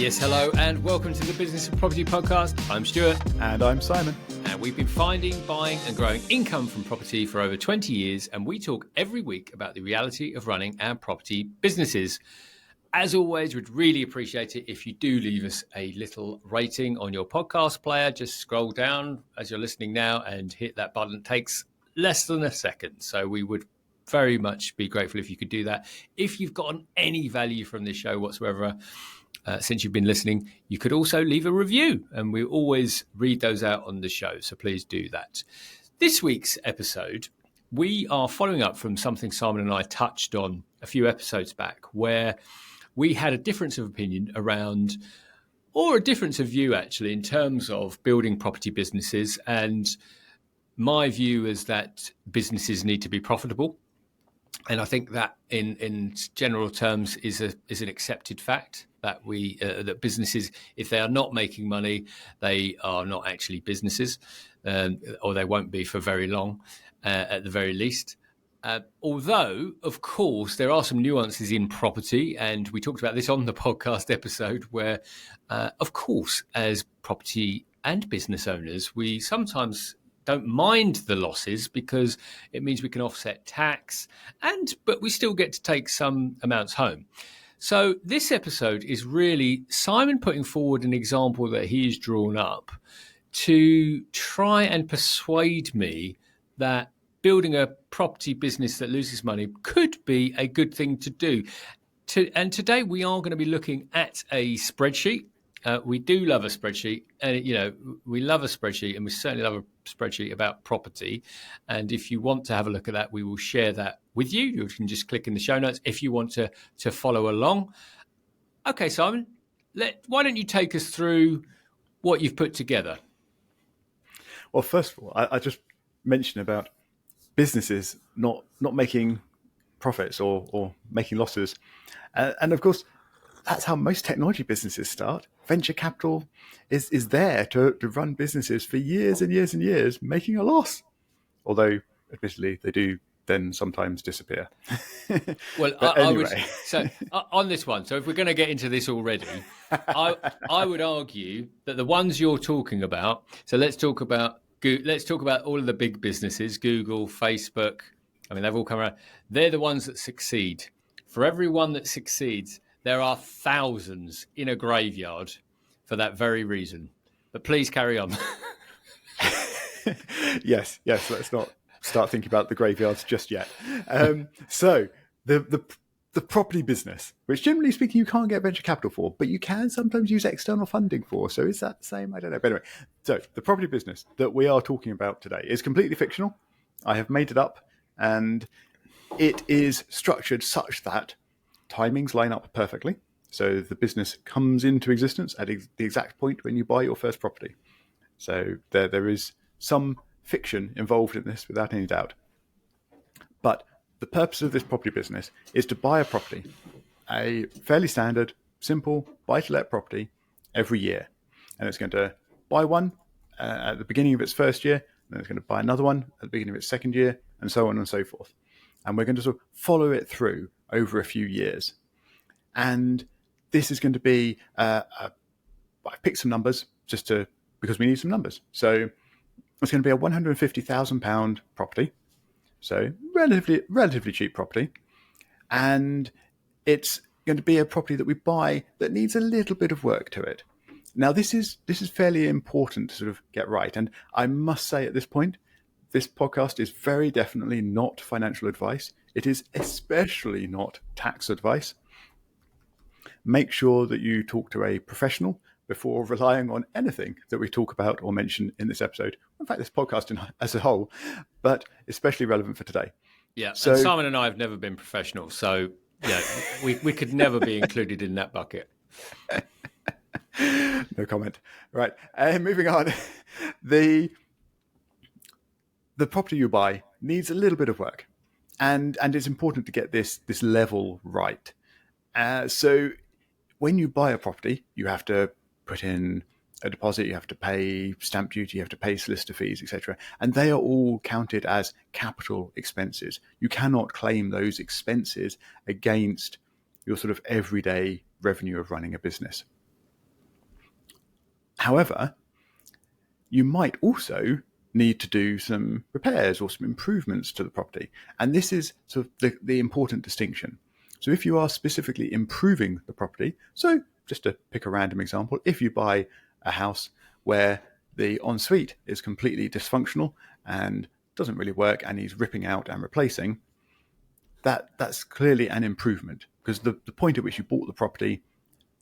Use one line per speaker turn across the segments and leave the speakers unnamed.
Yes, hello, and welcome to the Business of Property podcast. I'm Stuart.
And I'm Simon.
And we've been finding, buying and growing income from property for over 20 years, and we talk every week about the reality of running our property businesses. As always, we'd really appreciate it if you do leave us a little rating on your podcast player. Just scroll down as you're listening now and hit that button. It takes less than a second, so we would very much be grateful if you could do that. If you've gotten any value from this show whatsoever, since you've been listening, you could also leave a review, and we always read those out on the show, so please do that. This week's episode, we are following up from something Simon and I touched on a few episodes back, where we had a difference of opinion around, or a difference of view actually, in terms of building property businesses. And my view is that businesses need to be profitable. And I think that in general terms is an accepted fact that that businesses, if they are not making money, they are not actually businesses, or they won't be for very long, at the very least. Although, of course, there are some nuances in property, and we talked about this on the podcast episode where, of course, as property and business owners, we sometimes don't mind the losses because it means we can offset tax, but we still get to take some amounts home. So this episode is really Simon putting forward an example that he's drawn up to try and persuade me that building a property business that loses money could be a good thing to do. And today we are going to be looking at a spreadsheet. We do love a spreadsheet, and we love a spreadsheet, and we certainly love a spreadsheet about property. And if you want to have a look at that, we will share that with you. You can just click in the show notes if you want to follow along. Okay, Simon, why don't you take us through what you've put together?
Well, first of all, I just mentioned about businesses not making profits or making losses, and of course, that's how most technology businesses start. Venture capital is there to run businesses for years and years and years, making a loss. Although, admittedly, they do then sometimes disappear.
Well,
anyway.
On this one, so if we're going to get into this already, I would argue that the ones you're talking about, so let's talk about all of the big businesses, Google, Facebook. I mean, they've all come around. They're the ones that succeed. For every one that succeeds, there are thousands in a graveyard for that very reason. But please carry on.
Yes. Let's not start thinking about the graveyards just yet. So the property business, which generally speaking you can't get venture capital for, but you can sometimes use external funding for. So is that the same? I don't know. But anyway, so the property business that we are talking about today is completely fictional. I have made it up, and it is structured such that timings line up perfectly. So the business comes into existence at the exact point when you buy your first property. So there is some fiction involved in this without any doubt. But the purpose of this property business is to buy a property, a fairly standard, simple buy-to-let property every year. And it's going to buy one at the beginning of its first year, and then it's going to buy another one at the beginning of its second year, and so on and so forth. And we're going to sort of follow it through over a few years. And this is going to be, I've picked some numbers because we need some numbers. So it's going to be a £150,000 property. So relatively cheap property. And it's going to be a property that we buy that needs a little bit of work to it. Now, this is fairly important to sort of get right. And I must say at this point, this podcast is very definitely not financial advice. It is especially not tax advice. Make sure that you talk to a professional before relying on anything that we talk about or mention in this episode. In fact, this podcast as a whole, but especially relevant for today.
Yeah, so, and Simon and I have never been professional, so yeah, we could never be included in that bucket.
No comment. Right, moving on. The property you buy needs a little bit of work, and it's important to get this level right. So when you buy a property, you have to put in a deposit, you have to pay stamp duty, you have to pay solicitor fees, etc. And they are all counted as capital expenses. You cannot claim those expenses against your sort of everyday revenue of running a business. However, you might also need to do some repairs or some improvements to the property. And this is sort of the important distinction. So if you are specifically improving the property, so just to pick a random example, if you buy a house where the ensuite is completely dysfunctional and doesn't really work and needs ripping out and replacing, that's clearly an improvement, because the point at which you bought the property,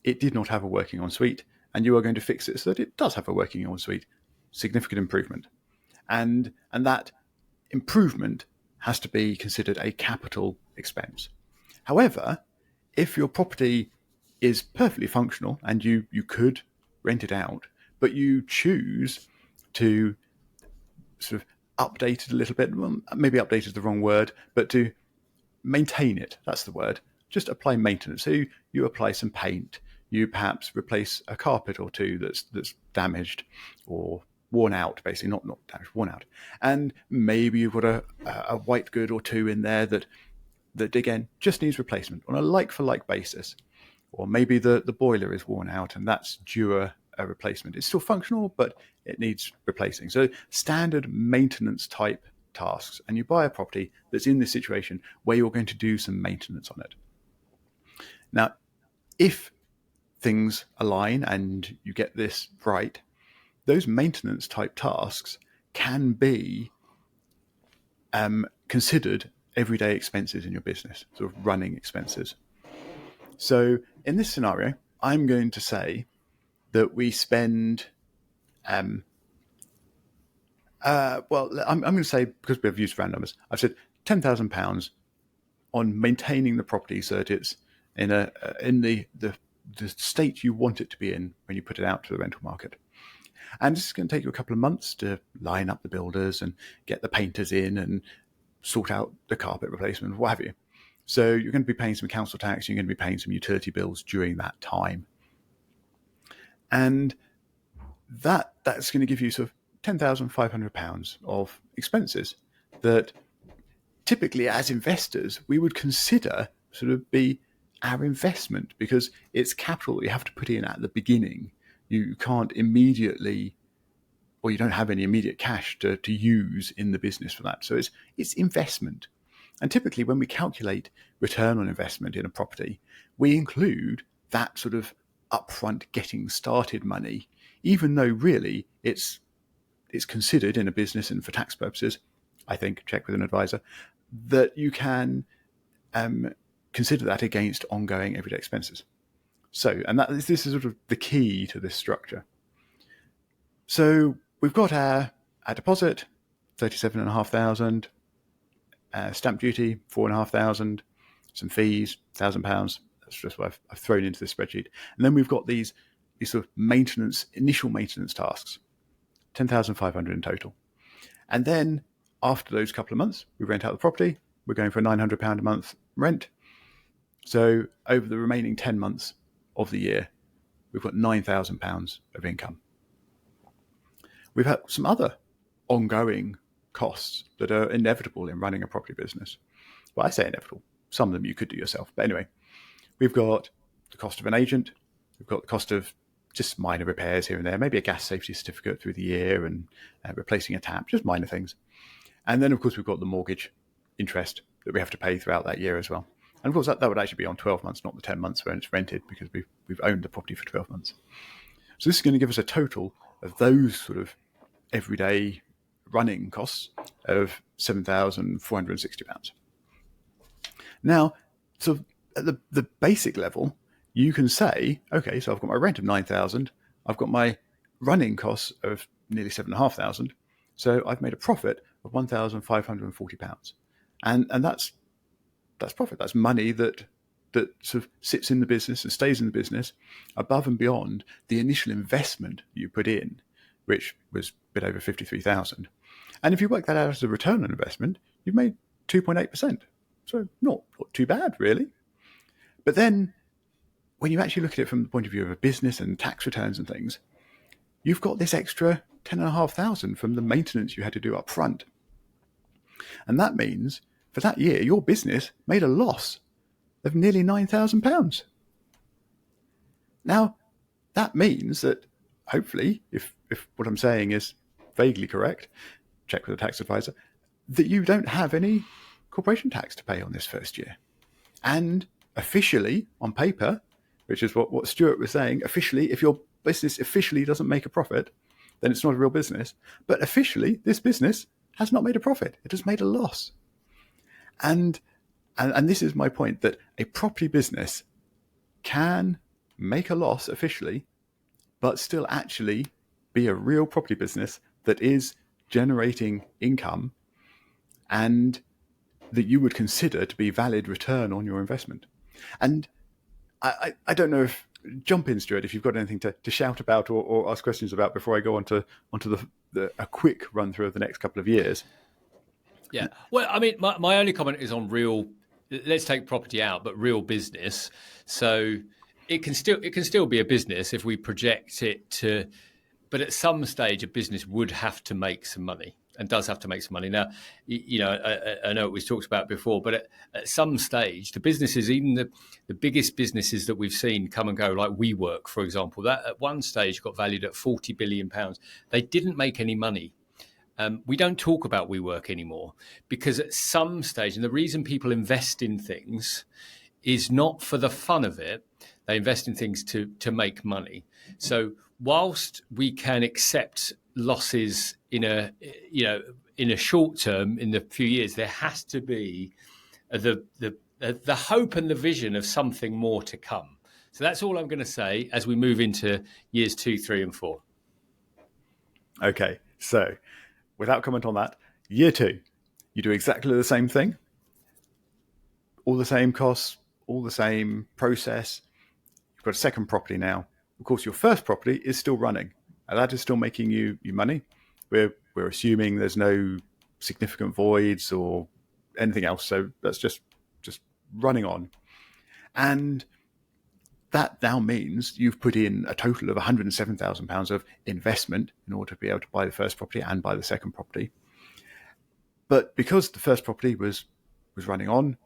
it did not have a working ensuite, and you are going to fix it so that it does have a working ensuite. Significant improvement. And that improvement has to be considered a capital expense. However, if your property is perfectly functional and you could rent it out, but you choose to sort of update it a little bit, well, maybe update is the wrong word, but to maintain it, that's the word. Just apply maintenance. So you apply some paint, you perhaps replace a carpet or two that's damaged or worn out, basically, not damaged, worn out. And maybe you've got a white good or two in there that again just needs replacement on a like-for-like basis. Or maybe the boiler is worn out and that's due a replacement. It's still functional, but it needs replacing. So standard maintenance type tasks. And you buy a property that's in this situation where you're going to do some maintenance on it. Now, if things align and you get this right, those maintenance type tasks can be considered everyday expenses in your business, sort of running expenses. So in this scenario, I'm going to say that we spend, I'm going to say, because we've used round numbers, I've said £10,000 on maintaining the property so that it's in the state you want it to be in when you put it out to the rental market. And this is going to take you a couple of months to line up the builders and get the painters in and sort out the carpet replacement, what have you. So you're going to be paying some council tax, you're going to be paying some utility bills during that time. And that's going to give you sort of £10,500 of expenses that typically as investors we would consider sort of be our investment, because it's capital that you have to put in at the beginning. You can't immediately, or you don't have any immediate cash to use in the business for that. So it's investment. And typically when we calculate return on investment in a property, we include that sort of upfront getting started money, even though really it's considered in a business, and for tax purposes, I think, check with an advisor, that you can consider that against ongoing everyday expenses. So, and this is sort of the key to this structure. So we've got our deposit, 37,500, stamp duty, 4,500, some fees, £1,000. That's just what I've thrown into this spreadsheet. And then we've got these sort of initial maintenance tasks, 10,500 in total. And then after those couple of months, we rent out the property. We're going for £900 a month rent. So over the remaining 10 months of the year, we've got £9,000 of income. We've had some other ongoing costs that are inevitable in running a property business. Well, I say inevitable. Some of them you could do yourself. But anyway, we've got the cost of an agent. We've got the cost of just minor repairs here and there, maybe a gas safety certificate through the year and replacing a tap, just minor things. And then, of course, we've got the mortgage interest that we have to pay throughout that year as well. And of course, that would actually be on 12 months, not the 10 months when it's rented, because we've owned the property for 12 months. So this is going to give us a total of those sort of everyday running costs of £7,460. Now, so at the basic level, you can say, okay, so I've got my rent of 9,000, I've got my running costs of nearly 7,500, so I've made a profit of £1,540. And that's profit. That's money that sort of sits in the business and stays in the business above and beyond the initial investment you put in, which was a bit over 53,000. And if you work that out as a return on investment, you've made 2.8%. So not too bad, really. But then when you actually look at it from the point of view of a business and tax returns and things, you've got this extra 10,500 from the maintenance you had to do up front. And that means for that year, your business made a loss of nearly £9,000. Now, that means that hopefully, if what I'm saying is vaguely correct, check with a tax advisor, that you don't have any corporation tax to pay on this first year. And officially, on paper, which is what Stuart was saying, officially, if your business officially doesn't make a profit, then it's not a real business. But officially, this business has not made a profit. It has made a loss. And this is my point, that a property business can make a loss officially, but still actually be a real property business that is generating income and that you would consider to be valid return on your investment. And I don't know if, jump in, Stuart, if you've got anything to shout about or ask questions about before I go onto a quick run through of the next couple of years.
Yeah. Well, I mean, my only comment is on real, let's take property out, but real business. So it can still be a business if we project it to, but at some stage a business would have to make some money and does have to make some money. Now, I know it was talked about before, but at some stage, the businesses, even the biggest businesses that we've seen come and go, like WeWork, for example, that at one stage got valued at £40 billion. They didn't make any money. We don't talk about WeWork anymore because at some stage, and the reason people invest in things is not for the fun of it. They invest in things to make money. So whilst we can accept losses in a short term, in the few years, there has to be the hope and the vision of something more to come. So that's all I'm going to say as we move into years 2, 3, and 4.
Okay, so without comment on that, year 2, you do exactly the same thing, all the same costs, all the same process. You've got a second property now. Of course, your first property is still running, and that is still making you money. We're assuming there's no significant voids or anything else, so that's just running on. And that now means you've put in a total of £107,000 of investment in order to be able to buy the first property and buy the second property. But because the first property was running on,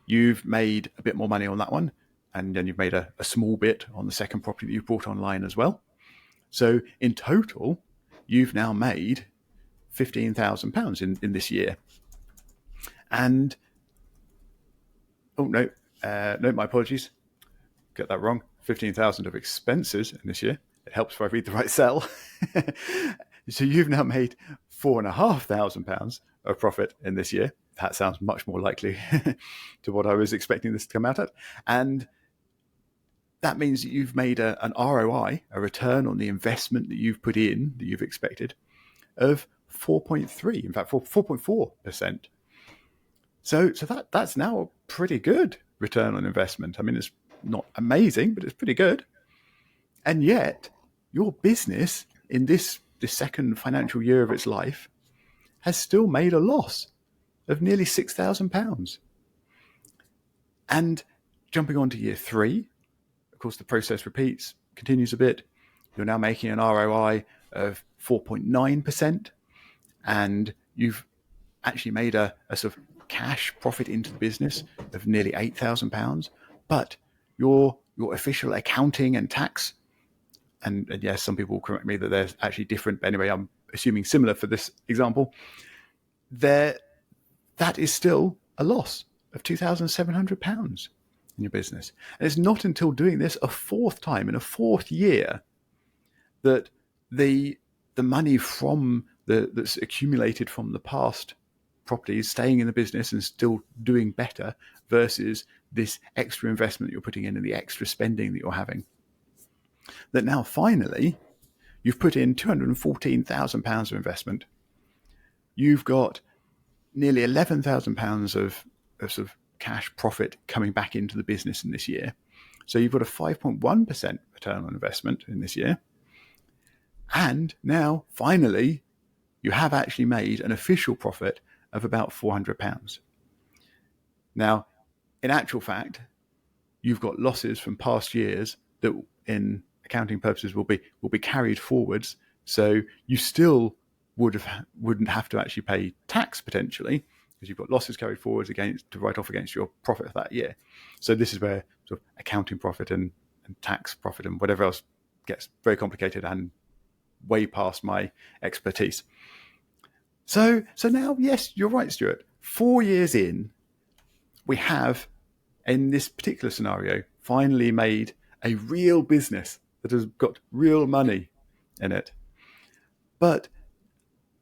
you've made a bit more money on that one, and then you've made a small bit on the second property that you brought online as well. So in total, you've now made £15,000 in this year. And no, my apologies. Get that wrong. 15,000 of expenses in this year. It helps if I read the right cell. So you've now made £4,500 of profit in this year. That sounds much more likely to what I was expecting this to come out at. And that means that you've made an ROI, a return on the investment that you've put in, that you've expected, of 4.3, in fact, 4.4%. So that's now a pretty good return on investment. I mean, it's not amazing, but it's pretty good. And yet, your business in this second financial year of its life has still made a loss of nearly £6,000. And jumping on to year 3, of course, the process repeats, continues a bit. You're now making an ROI of 4.9%, and you've actually made a sort of cash profit into the business of nearly £8,000. But your official accounting and tax, and yes, some people will correct me that they're actually different, but anyway, I'm assuming similar for this example, that is still a loss of £2,700 in your business. And it's not until doing this a fourth time in a fourth year that the money from that's accumulated from the past properties staying in the business and still doing better versus this extra investment you're putting in and the extra spending that you're having, that now finally you've put in £214,000 of investment. You've got nearly £11,000 of sort of cash profit coming back into the business in this year. So you've got a 5.1% return on investment in this year. And now, finally, you have actually made an official profit of about £400. Now, in actual fact, you've got losses from past years that, in accounting purposes, will be carried forwards. So you still wouldn't have to actually pay tax potentially, because you've got losses carried forwards to write off against your profit of that year. So this is where sort of accounting profit and tax profit and whatever else gets very complicated and way past my expertise. So now, yes, you're right, Stuart. 4 years in, we have, in this particular scenario, finally made a real business that has got real money in it. But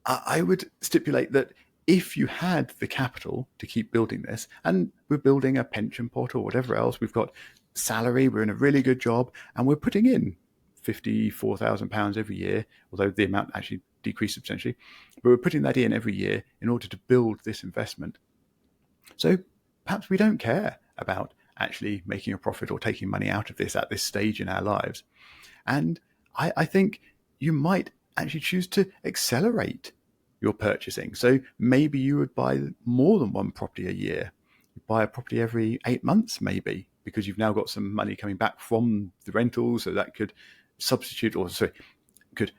I would stipulate that if you had the capital to keep building this, and we're building a pension pot or whatever else, we've got salary, we're in a really good job, and we're putting in £54,000 every year, although the amount actually decreased substantially, but we're putting that in every year in order to build this investment. So perhaps we don't care about actually making a profit or taking money out of this at this stage in our lives. And I think you might actually choose to accelerate your purchasing. So maybe you would buy more than one property a year. You buy a property every 8 months, maybe, because you've now got some money coming back from the rentals, so that could substitute or could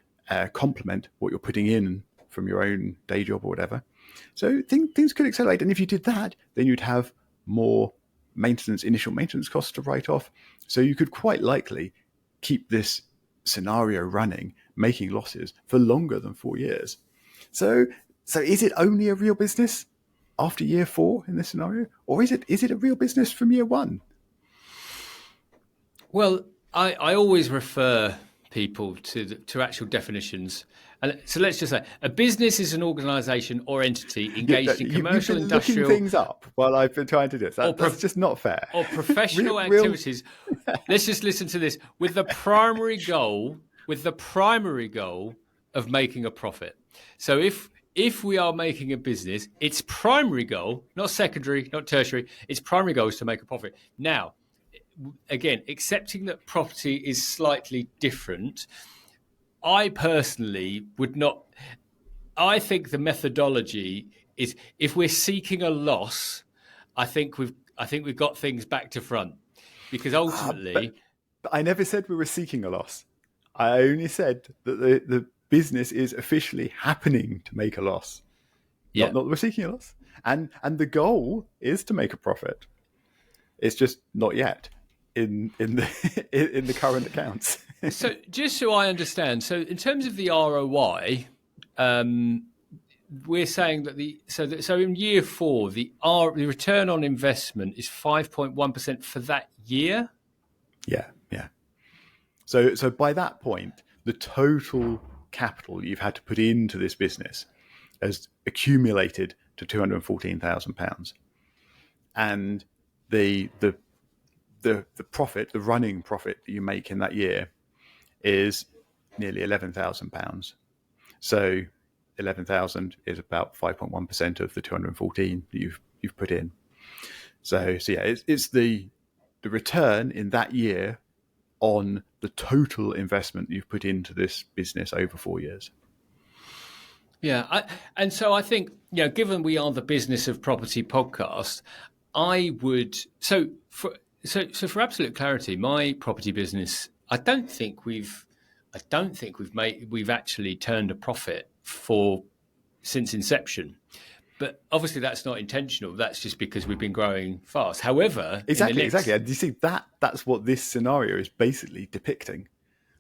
complement what you're putting in from your own day job or whatever. So things could accelerate. And if you did that, then you'd have more initial maintenance costs to write off. So you could quite likely keep this scenario running, making losses for longer than 4 years. So is it only a real business after year 4 in this scenario? Or is it a real business from year 1?
Well, I always refer people to actual definitions. And so let's just say a business is an organisation or entity engaged in commercial,
you've been
industrial,
looking things up while I've been trying to do this. That's just not fair.
Or professional activities. Let's just listen to this with the primary goal of making a profit. So if we are making a business, its primary goal, not secondary, not tertiary, its primary goal is to make a profit. Now, again, accepting that property is slightly different, I personally would not. I think the methodology is if we're seeking a loss, I think we've got things back to front, because ultimately,
but I never said we were seeking a loss. I only said that the business is officially happening to make a loss. Not that we're seeking a loss, and the goal is to make a profit. It's just not yet in the current accounts.
So just so I understand, so in terms of the ROI, we're saying that so in year 4, the return on investment is 5.1% for that year.
Yeah. So by that point, the total capital you've had to put into this business has accumulated to £214,000, and the profit, the running profit that you make in that year, is nearly £11,000. So 11,000 is about 5.1% of the 214 that you've put in. So yeah, it's the return in that year on the total investment you've put into this business over 4 years.
Yeah, and so I think, given we are the Business of Property podcast, I would so for absolute clarity, my property business, I don't think we've actually turned a profit since inception. But obviously that's not intentional. That's just because we've been growing fast. However,
exactly. And you see that's what this scenario is basically depicting.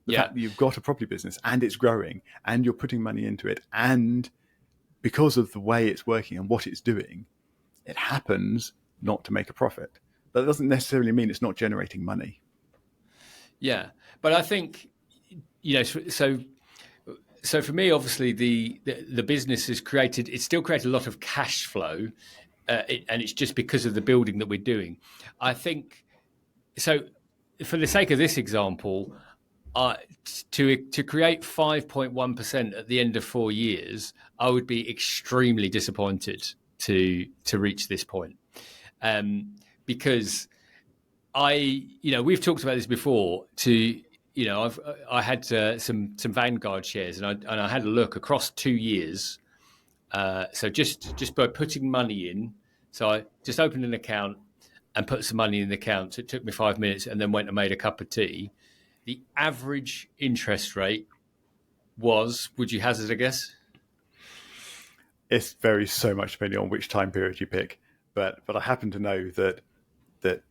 The fact that you've got a property business and it's growing and you're putting money into it, and because of the way it's working and what it's doing, it happens not to make a profit. But that doesn't necessarily mean it's not generating money.
Yeah, but I think, so for me, obviously, the business has still created a lot of cash flow, and it's just because of the building that we're doing. I think, so for the sake of this example, to create 5.1% at the end of 4 years, I would be extremely disappointed to reach this point, because we've talked about this before. I had some Vanguard shares, and I had a look across 2 years. So just by putting money in, so I just opened an account and put some money in the account. So it took me 5 minutes, and then went and made a cup of tea. The average interest rate was, would you hazard a guess?
It varies so much depending on which time period you pick, but I happen to know that that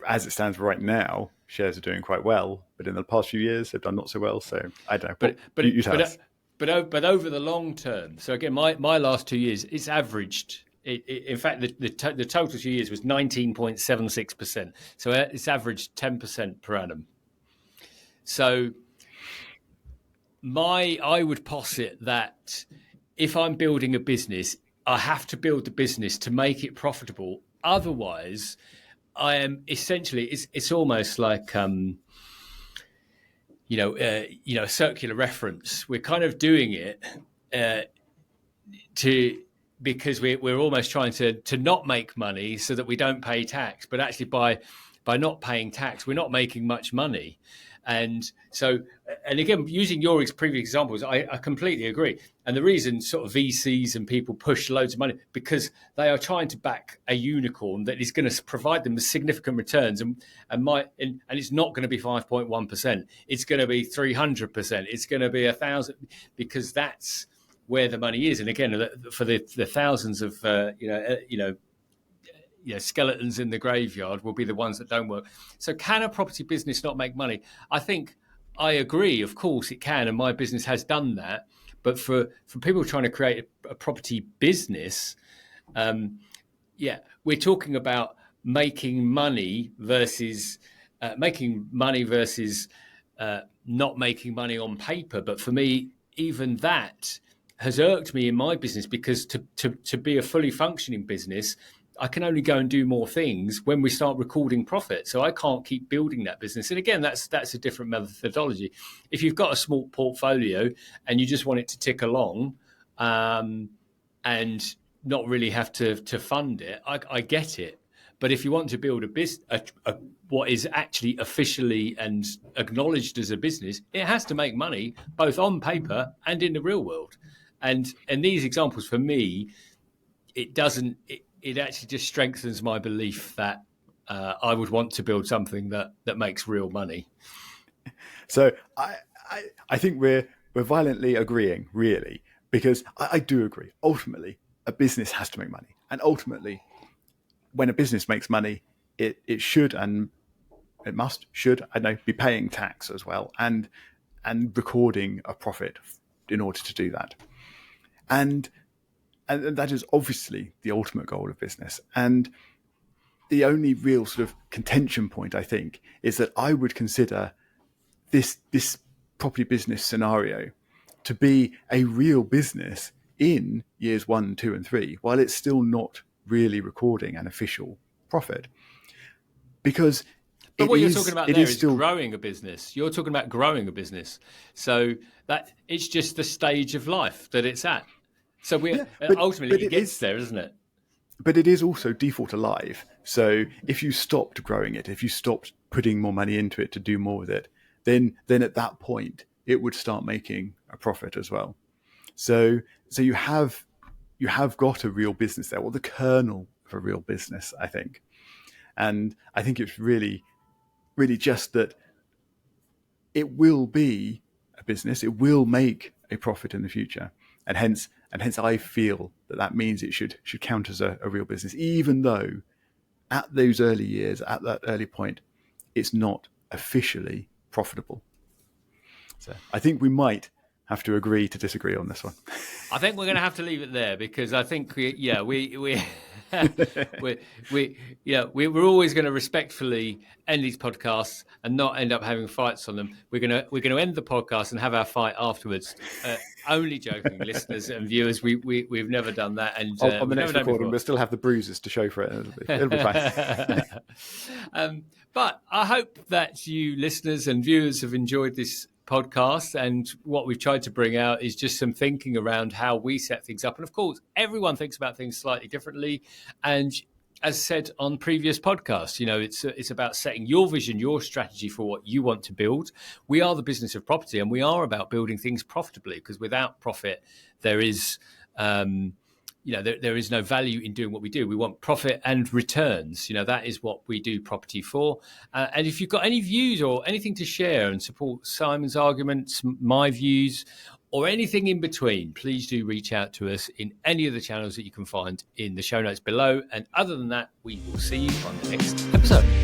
as it stands right now, shares are doing quite well, but in the past few years they've done not so well. So I don't know. You tell us.
But over the long term. So again, my last 2 years, it's averaged. In fact, the total 2 years was 19.76%. So it's averaged 10% per annum. So I would posit that if I'm building a business, I have to build the business to make it profitable. Otherwise, I am essentially it's almost like a circular reference. We're kind of doing it because we're almost trying to not make money so that we don't pay tax. But actually, by not paying tax, we're not making much money. And so, and again, using your previous examples, I completely agree. And the reason sort of VCs and people push loads of money, because they are trying to back a unicorn that is going to provide them with significant returns. And it's not going to be 5.1%. It's going to be 300%. It's going to be 1,000, because that's where the money is. And again, for the thousands of, skeletons in the graveyard will be the ones that don't work. So can a property business not make money? I think I agree. Of course it can. And my business has done that. But for people trying to create a property business, we're talking about making money versus not making money on paper. But for me, even that has irked me in my business, because to be a fully functioning business, I can only go and do more things when we start recording profit. So I can't keep building that business. And again, that's a different methodology. If you've got a small portfolio and you just want it to tick along and not really have to fund it, I get it. But if you want to build a business, what is actually officially and acknowledged as a business, it has to make money both on paper and in the real world. And these examples, for me, it doesn't. It actually just strengthens my belief that I would want to build something that makes real money.
So I think we're violently agreeing, really, because I do agree. Ultimately, a business has to make money, and ultimately, when a business makes money, it should and it should be paying tax as well, and recording a profit in order to do that, and that is obviously the ultimate goal of business. And the only real sort of contention point, I think, is that I would consider this property business scenario to be a real business in years 1, 2, and 3, while it's still not really recording an official profit. Because
but what you're talking about there is still growing a business. You're talking about growing a business. So that it's just the stage of life that it's at. So ultimately it gets there, isn't it?
But it is also default alive. So if you stopped growing it, if you stopped putting more money into it to do more with it, then at that point it would start making a profit as well. So you have got a real business there, or the kernel of a real business, I think. And I think it's really, really just that it will be a business. It will make a profit in the future, and hence I feel that means it should count as a real business, even though at those early years, at that early point, it's not officially profitable. So I think we might have to agree to disagree on this one.
I think we're going to have to leave it there, because I think we're always going to respectfully end these podcasts and not end up having fights on them. We're going to end the podcast and have our fight afterwards. Only joking, listeners and viewers. We've never done that, and
on the next recording we'll still have the bruises to show for it. It'll be fine.
But I hope that you listeners and viewers have enjoyed this podcast, and what we've tried to bring out is just some thinking around how we set things up. And of course, everyone thinks about things slightly differently. And as said on previous podcasts, it's about setting your vision, your strategy for what you want to build. We are the business of property, and we are about building things profitably, because without profit, there is there is no value in doing what we do. We want profit and returns. That is what we do property for. And if you've got any views or anything to share and support Simon's arguments, my views, or anything in between, please do reach out to us in any of the channels that you can find in the show notes below. And other than that, we will see you on the next episode.